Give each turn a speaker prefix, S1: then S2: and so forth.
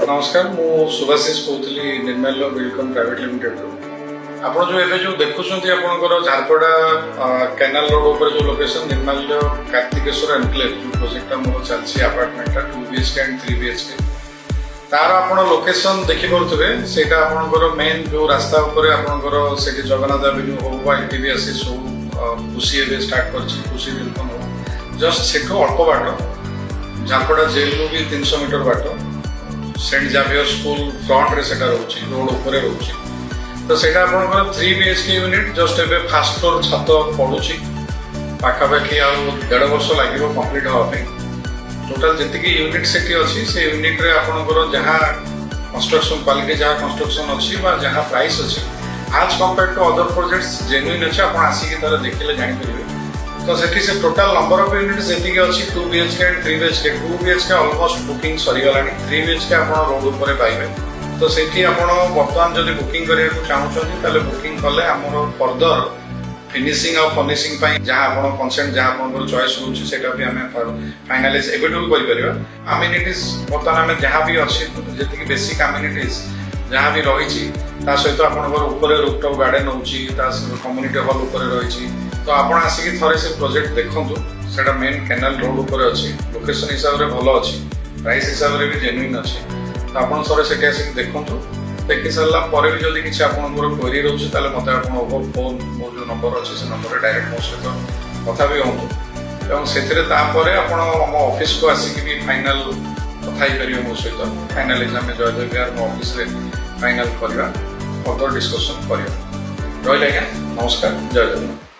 S1: नमस्कार मु सुभाषिष कहूली निर्मल बिल्डकम private limited आप जो एवं जो देखुं आपंकर झारपड़ा कैनाल रोड उपर जो लोकेशन निर्मल कार्तिकेश्वर एनक्लेव जो प्रोजेक्ट मोर चलती अपार्टमेंट 2 BHK एंड 3 BHK तार आप लोकेशन देखिपे से मेन जो रास्ता उपर आपंकर से जगन्नाथ एवेन्यू हो ITBS हो खुशी एवं स्टार्ट कर बिल्कुल हो जस्ट से अल्प बाट झारपड़ा जेल भी 300 मीटर बाट सेंट जावियर स्कूल फ्रंट रे सेटा रोची रोड ऊपर रोची तो सेटा आपनकर 3 BHK यूनिट जस्ट एबे फर्स्ट फ्लोर छत पडुची पाखापाखि आ 1.5 वर्ष लागिवो कंप्लीट होवा पे टोटल जतिकी यूनिट सेठी अछि से यूनिट रे आपनकर जहां कंस्ट्रक्शन क्वालिटी जहां कंस्ट्रक्शन अछि बा जहां प्राइस अछि आज compare to other projects genuine अछि आपण आसी के तरह देखिले जानि परिबे तो सेठी से टोटल नंबर ऑफ यूनिट जेतिकी अछि 2 BHK and 3 BHK 2 BHK almost booking सरी गलानी 3 BHK आपण रोड ऊपर पाइबे तो सेठी आपण वर्तमान जदि बुकिंग करिया को चाहउछथि ताले बुकिंग कले हमर फर्दर फिनिशिंग और फर्निशिंग पई जहां आपण कंसेंट जहां आपण चॉइस होछि सेटा भी हमें फाइनलाइज एबेटू करि परिबा अम्युनिटीज वर्तमान हमें जहां भी अछि जेतिकी बेसिक अम्युनिटीज जहां भी रहिछि ता सहित आपनकर ऊपर रूफटॉप गार्डन होछि ता कम्युनिटी हॉल ऊपर रहिछि तो आपण आसिकी थरे से प्रोजेक्ट देखंतु सेटा मेन कैनाल रोड ऊपर अछि लोकेशन हिसाब रे भलो अछि प्राइस हिसाब रे भी जेन्युइन अछि तो आपण थरे सेठी आसिकी देखंतु देखि सरला परे भी जदी किछि आपनकर क्वेरी रहउछि ताले मते आपण ओवर फोन मो जो नंबर अछि से नंबर रे डायरेक्ट मो सहित कथा भी होंतु एवं सेथिरे ता परे आपण हम ऑफिस को आसिकी भी फाइनल कथाई करियो मो सहित फाइनल एग्जाम में जय जयकार मो ऑफिस रे फाइनल करबा फर्दर डिस्कशन करियो रहले नमस्कार जय जगन्नाथ।